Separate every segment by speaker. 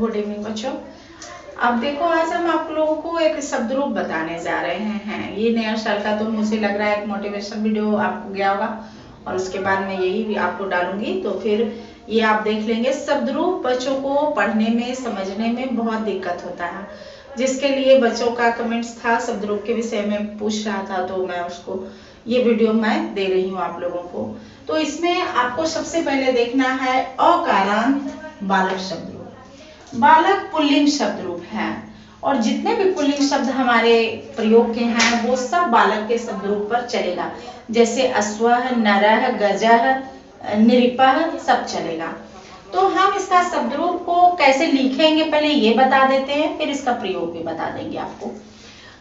Speaker 1: Good evening बच्चों। अब देखो, आज हम आप लोगों को एक शब्द रूप बताने जा रहे हैं। ये नया साल का तो मुझे लग रहा है एक मोटिवेशन वीडियो आपको गया होगा और उसके बाद मैं यही भी आपको डालूंगी, तो फिर ये आप देख लेंगे। शब्द रूप बच्चों को पढ़ने में समझने में बहुत दिक्कत होता है, जिसके लिए बच्चों का कमेंट्स था शब्द रूप के विषय में पूछ रहा था, तो मैं उसको ये वीडियो मैं दे रही हूँ आप लोगों को। तो इसमें आपको सबसे पहले देखना है अकारांत बालक शब्द रूप। बालक पुल्लिंग शब्द रूप है और जितने भी पुल्लिंग शब्द हमारे प्रयोग के हैं वो सब बालक के शब्द रूप पर चलेगा। जैसे अश्वः, नरः, गजः, नृपः सब चलेगा। तो हम इसका शब्द रूप को कैसे लिखेंगे पहले ये बता देते हैं, फिर इसका प्रयोग भी बता देंगे आपको।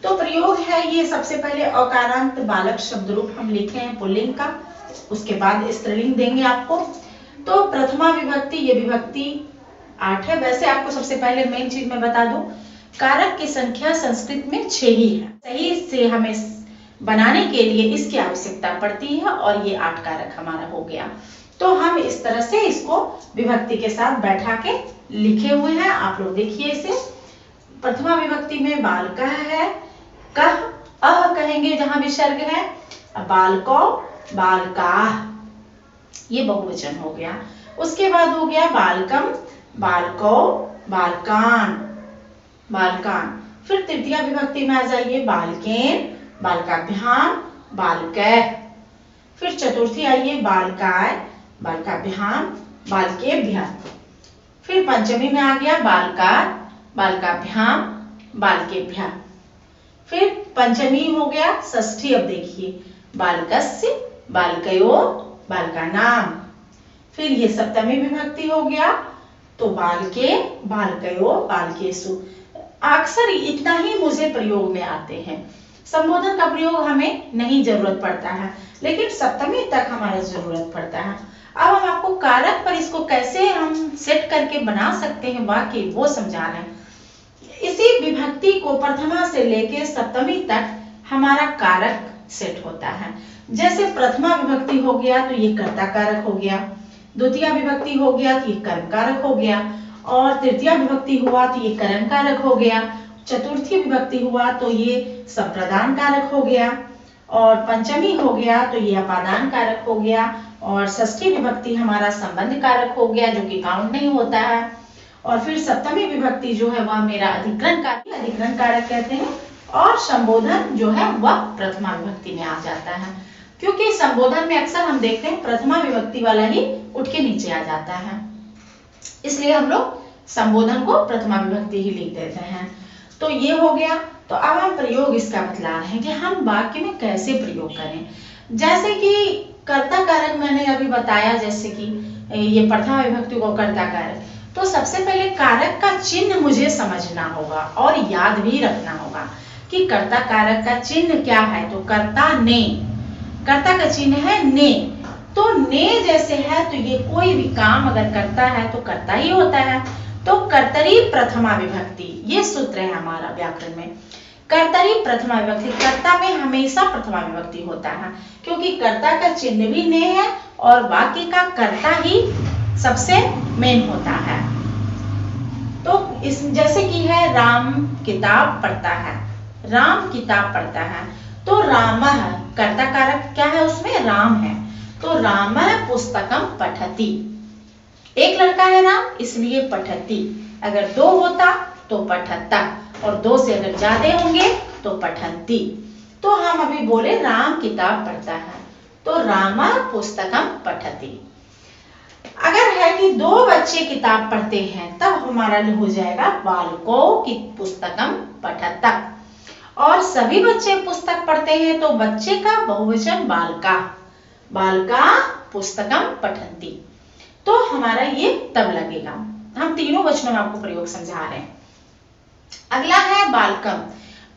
Speaker 1: तो प्रयोग है ये, सबसे पहले अकारांत बालक शब्द रूप हम लिखे हैं पुल्लिंग का, उसके बाद स्त्रीलिंग देंगे आपको। तो प्रथमा विभक्ति, ये विभक्ति 8 है। वैसे आपको सबसे पहले मेन चीज मैं बता दूं, कारक की संख्या संस्कृत में 6 ही है। सही से हमें बनाने के लिए इसकी आवश्यकता पड़ती है और ये 8 कारक हमारा हो गया। तो हम इस तरह से इसको विभक्ति के साथ बैठा के लिखे हुए हैं। आप लोग देखिए इसे। प्रथमा विभक्ति में बालकः है, कह अह कहेंगे जहां विसर्ग है, बालको बालकाः, ये बहुवचन हो गया। उसके बाद हो गया बालकम, बालको बालकान, बालकान। फिर तृतीया विभक्ति में आ जाइए, बालकेन, बालकाभ्याम, बालकैः। फिर चतुर्थी आइए, बालकाय, बालकाभ्याम, बालकेभ्यः। फिर पंचमी में आ गया बालकार, बालकाभ्याम, बालकेभ्यः। फिर पंचमी हो गया। षष्ठी अब देखिए, बालकस्य, बालकयोः, बालकानां। फिर ये सप्तमी विभक्ति हो गया, तो बालके, बालकयोः, बालकेषु। अक्सर इतना ही मुझे प्रयोग में आते हैं। संबोधन का प्रयोग हमें नहीं जरूरत पड़ता है, लेकिन सप्तमी तक हमारा जरूरत पड़ता है। अब हम आपको कारक पर इसको कैसे हम सेट करके बना सकते हैं वाक्य, वो समझा रहे हैं। इसी विभक्ति को प्रथमा से लेके सप्तमी तक हमारा कारक सेट होता है। जैसे प्रथमा विभक्ति हो गया तो ये कर्ता कारक हो गया, द्वितीय विभक्ति हो गया तो ये कर्म कारक हो गया, और तृतीय विभक्ति हुआ तो ये करण कारक हो गया, चतुर्थी विभक्ति हुआ तो ये संप्रदान कारक हो गया, और पंचमी हो गया तो ये अपादान कारक हो गया, और षष्ठी विभक्ति हमारा संबंध कारक हो गया जो कि काउंट नहीं होता है, और फिर सप्तमी विभक्ति जो है वह मेरा अधिकरण कारक कहते हैं, और संबोधन जो है वह प्रथमा विभक्ति में आ जाता है। क्योंकि संबोधन में अक्सर हम देखते हैं प्रथमा विभक्ति वाला ही उठ के नीचे आ जाता है, इसलिए हम लोग संबोधन को प्रथमा विभक्ति ही लिख देते हैं। तो ये हो गया। तो अब हम प्रयोग इसका बतला रहे हैं कि हम वाक्य में कैसे प्रयोग करें। जैसे कि कर्ता कारक मैंने अभी बताया, जैसे कि ये प्रथमा विभक्ति को कर्ता कारक, तो सबसे पहले कारक का चिन्ह मुझे समझना होगा और याद भी रखना होगा कि कर्ता कारक का चिन्ह क्या है। तो कर्ता ने, कर्ता का चिन्ह है ने, तो ने जैसे है तो ये कोई भी काम अगर करता है तो कर्ता ही होता है। तो कर्तरी प्रथमा विभक्ति, ये सूत्र है हमारा व्याकरण में। कर्तरी प्रथमा विभक्ति, कर्ता में हमेशा प्रथमा विभक्ति होता है, क्योंकि कर्ता का चिन्ह भी ने है और वाक्य का कर्ता ही सबसे मेन होता है। तो इस जैसे कि है राम किताब पढ़ता है, राम किताब पढ़ता है, तो रामः कर्ता कारक क्या है उसमें, राम है, तो रामः पुस्तकम पठति। एक लड़का है राम, इसलिए पठति। अगर 2 होता तो पठता, और 2 से अगर ज्यादा होंगे तो पठन्ति। तो हम अभी बोले राम किताब पढ़ता है, तो रामः पुस्तकम पठति। अगर है कि 2 बच्चे किताब पढ़ते हैं तब हमारा हो जाएगा बालको की पुस्तकम पठता, और सभी बच्चे पुस्तक पढ़ते हैं तो बच्चे का बहुवचन बालका, बालका पुस्तकम पठन्ति। तो हमारा ये तब लगेगा। हम तीनों वचनों में आपको प्रयोग समझा रहे हैं। अगला है बालकम,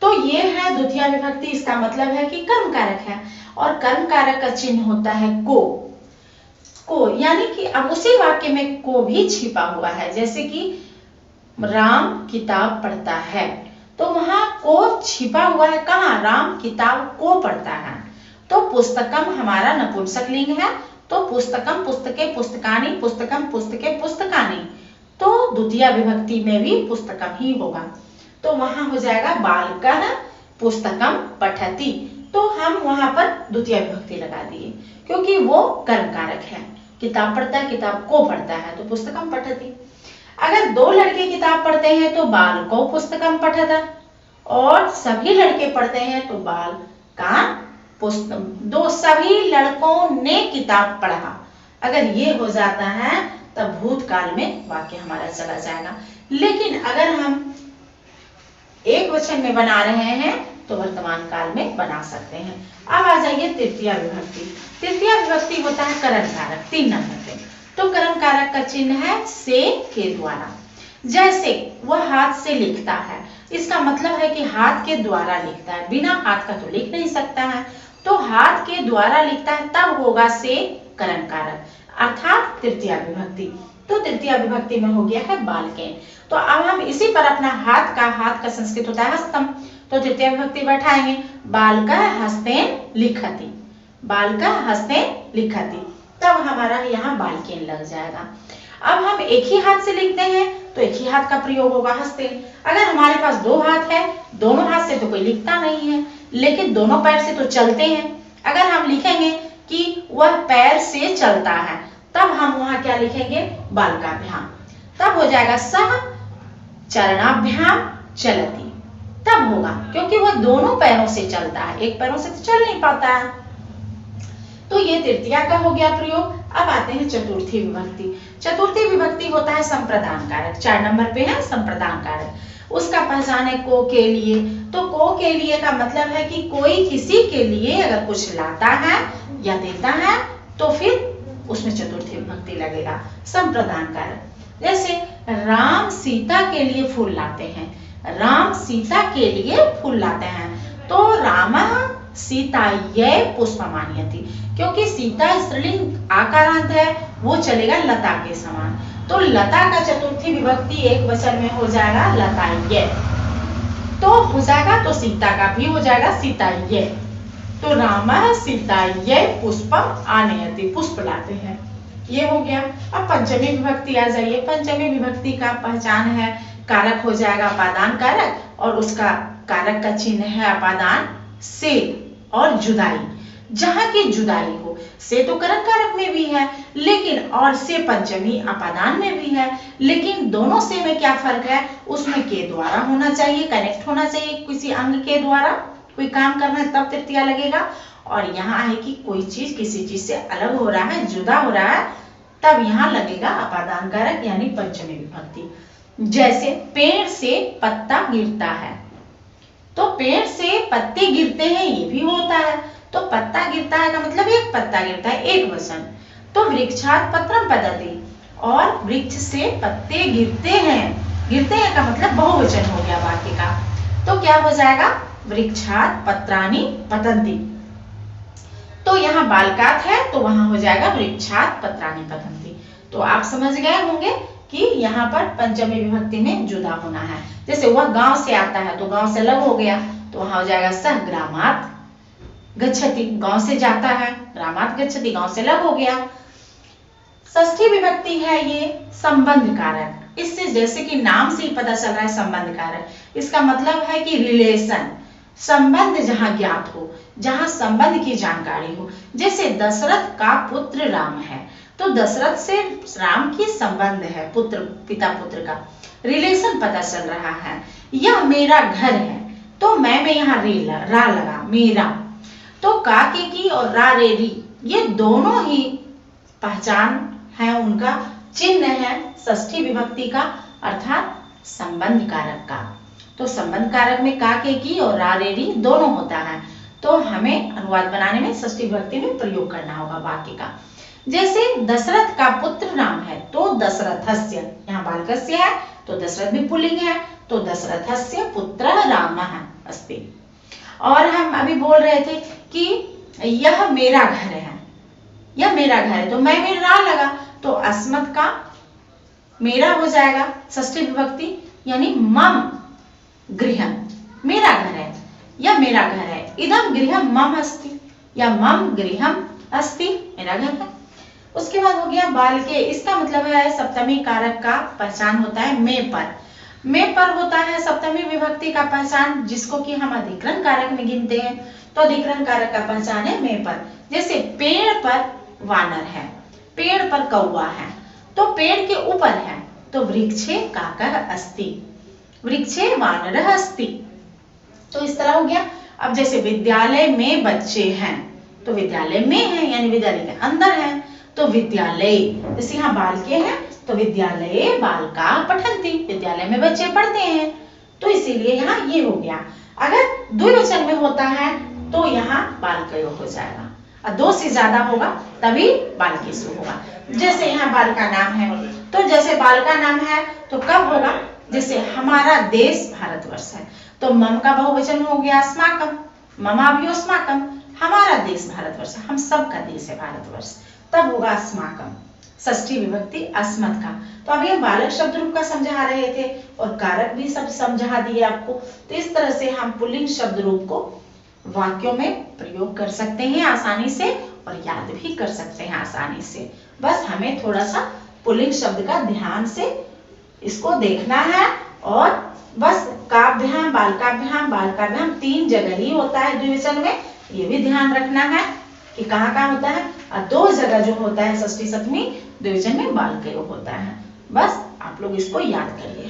Speaker 1: तो ये है द्वितीय विभक्ति, इसका मतलब है कि कर्म कारक है, और कर्म कारक का चिन्ह होता है को, यानी कि अब उसी वाक्य में को भी छिपा हुआ है। जैसे कि राम किताब पढ़ता है, तो वहां को छिपा हुआ है कहाँ, राम किताब को पढ़ता है। तो पुस्तकम हमारा नपुंसक लिंग है, तो पुस्तकम पुस्तके पुस्तकानि, पुस्तकम पुस्तके पुस्तकानि, तो द्वितीय विभक्ति में भी पुस्तकम ही होगा। तो वहां हो जाएगा बालकः पुस्तकम पठति। तो हम वहां पर द्वितीय विभक्ति लगा दिए क्योंकि वो कर्म कारक है। किताब पढ़ता है, किताब को पढ़ता है, तो पुस्तकम पठति। अगर दो लड़के किताब पढ़ते हैं तो बालको पुस्तकम पठता, और सभी लड़के पढ़ते हैं तो बालका पुस्तकम। दो सभी लड़कों ने किताब पढ़ा, अगर ये हो जाता है तब भूतकाल में वाक्य हमारा चला जाएगा। लेकिन अगर हम एक वचन में बना रहे हैं तो वर्तमान काल में बना सकते हैं। अब आ जाइए तृतीय विभक्ति। तृतीय विभक्ति होता है करण कारक, 3 नंबर पे। तो करण कारक का चिन्ह है से के द्वारा। जैसे वह हाथ से लिखता है, इसका मतलब है कि हाथ के द्वारा लिखता है, बिना हाथ का तो लिख नहीं सकता है। तो हाथ के द्वारा लिखता है तब होगा से करण कारक, अर्थात तृतीय विभक्ति। तो तृतीय विभक्ति में हो गया है बालकेन। तो अब हम इसी पर अपना हाथ का संस्कृत होता है हस्तम, तो तृतीय विभक्ति बैठाएंगे बालकः हस्तेन लिखति, बालकः हस्तेन लिखति, तब हमारा यहाँ बालकेन लग जाएगा। अब हम एक ही हाथ से लिखते हैं तो एक ही हाथ का प्रयोग होगा हस्तेन। अगर हमारे पास 2 हाथ है, दोनों हाथ से तो कोई लिखता नहीं है, लेकिन दोनों पैर से तो चलते हैं। अगर हम लिखेंगे कि वह पैर से चलता है, तब हम वहां क्या लिखेंगे बालकाभ्याम, तब हो जाएगा सह चरणाभ्याम चलती, तब होगा क्योंकि वह दोनों पैरों से चलता है, एक पैरों से तो चल नहीं पाता है। तो ये तृतीया का हो गया प्रयोग। अब आते हैं चतुर्थी विभक्ति। चतुर्थी विभक्ति होता है संप्रदान कारक, 4 नंबर पे है संप्रदान कारक। उसका पहचान है को के लिए। तो को के लिए का मतलब है कि कोई किसी के लिए अगर कुछ लाता है या देता है तो फिर उसमें चतुर्थी विभक्ति लगेगा, संप्रदान कारक। जैसे राम सीता के लिए फूल लाते हैं, राम सीता के लिए फूल लाते हैं, तो रामः सीतायै पुष्पमानयति, क्योंकि सीता स्त्रीलिंग आकारांत है, वो चलेगा लता के समान। तो लता का चतुर्थी विभक्ति एक वचन में हो जाएगा लतायै, तो हो जाएगा, तो सीता का भी हो जाएगा सीतायै। तो रामः सीतायै पुष्पम आनयति, पुष्प लाते हैं, ये हो गया। अब पंचमी विभक्ति आ जाइए। पंचमी विभक्ति का पहचान है कारक हो जाएगा अपादान कारक, और उसका कारक का चिन्ह है अपादान से और जुदाई। जहां की जुदाई हो, से तो करण कारक में भी है लेकिन और से पंचमी अपादान में भी है, लेकिन दोनों से में क्या फर्क है, उसमें के द्वारा होना चाहिए, कनेक्ट होना चाहिए किसी अंग के द्वारा, कोई काम करना है तब तृतीया लगेगा। और यहाँ है कि कोई चीज किसी चीज से अलग हो रहा है, जुदा हो रहा है, तब यहाँ लगेगा अपादान कारक यानी पंचमी विभक्ति। जैसे पेड़ से पत्ता गिरता है, तो पेड़ से पत्ते गिरते हैं ये भी होता है। तो पत्ता गिरता है का मतलब एक पत्ता गिरता है, एक वचन। तो वृक्षात् पत्रम पतति, और वृक्ष से पत्ते गिरते हैं, गिरते हैं का मतलब बहुवचन हो गया वाक्य का। तो क्या हो जाएगा वृक्षात् पत्राणि पतन्ति। तो यहाँ बालकात है तो वहां हो जाएगा वृक्षात् पत्राणि पतन्ति। तो आप समझ गए होंगे कि यहाँ पर पंचमी विभक्ति में जुदा होना है। जैसे वह गांव से आता है तो गांव से अलग हो गया, तो वहां हो जाएगा सह ग्रामात् गच्छति, गांव से जाता है, ग्रामात् गच्छति, गांव से अलग हो गया। षष्ठी विभक्ति है ये संबंध कारक। इससे जैसे कि नाम से ही पता चल रहा है संबंध कारक, इसका मतलब है कि रिलेशन, संबंध जहां ज्ञात हो, जहां संबंध की जानकारी हो। जैसे दशरथ का पुत्र राम है, तो दशरथ से राम की संबंध है, पुत्र पिता पुत्र का रिलेशन पता चल रहा है। यह मेरा घर है, तो मैं में यहाँ रा लगा मेरा। तो का के की और रा रे री ये दोनों ही पहचान है, उनका चिन्ह है षष्ठी विभक्ति का, अर्थात संबंध कारक का। तो संबंध कारक में का के की और रा रे री दोनों होता है, तो हमें अनुवाद बनाने में षष्ठी विभक्ति में प्रयोग करना होगा वाक्य का। जैसे दशरथ का पुत्र राम है, तो दशरथस्य, यहाँ बालकस्य है तो दशरथ भी पुल्लिंग है, तो दशरथस्य पुत्रः रामः अस्ति। और हम अभी बोल रहे थे कि यह मेरा घर है, यह मेरा घर है, तो मैं में रा लगा, तो अस्मत् का मेरा हो जाएगा षष्ठी विभक्ति यानी मम गृहम, मेरा घर है, यह मेरा घर है। इदम गृहम मम अस्ति, या मम गृहम अस्ति, मेरा घर है। उसके बाद हो गया बालके, इसका मतलब है सप्तमी कारक का पहचान होता है में पर। में पर होता है सप्तमी विभक्ति का पहचान, जिसको कि हम अधिकरण कारक में गिनते हैं। तो अधिकरण कारक का पहचान है में पर। जैसे पेड़ पर वानर है, पेड़ पर कौवा है, तो पेड़ के ऊपर है तो वृक्षे काकः अस्ति, वृक्षे वानरः अस्ति। तो इस तरह हो गया। अब जैसे विद्यालय में बच्चे हैं, तो विद्यालय में है यानी विद्यालय के अंदर है, तो विद्यालय। जैसे यहाँ बालके हैं तो विद्यालये बालकाः पठन्ति, विद्यालय में बच्चे पढ़ते हैं, तो इसीलिए यहाँ ये हो गया। अगर द्विवचन में होता है तो यहाँ बालकयो हो जाएगा, और दो से ज्यादा होगा तभी बालकेषु होगा। जैसे यहाँ बाल का नाम है, तो जैसे बाल का नाम है तो कब होगा, जैसे हमारा देश भारतवर्ष है, तो मम का बहुवचन हो गया अस्माकं, ममाभ्योऽस्माकं, हमारा देश भारतवर्ष, हम सब का देश है भारतवर्ष, तब होगा अस्माकं, षष्ठी विभक्ति अस्मत् का। तो अभी हम बालक शब्द रूप का समझा रहे थे और कारक भी सब समझा दिए आपको। तो इस तरह से हम पुल्लिंग शब्द रूप को वाक्यों में प्रयोग कर सकते हैं आसानी से, और याद भी कर सकते हैं आसानी से। बस हमें थोड़ा सा पुल्लिंग शब्द का ध्यान से इसको देखना है, और बस काभ्याम बालकाभ्याम 3 जगह ही होता है द्विवचन में, ये भी ध्यान रखना है कि कहाँ कहाँ होता है, और 2 जगह जो होता है षष्ठी सप्तमी द्विवचन में बालकयो होता है। बस आप लोग इसको याद करिए।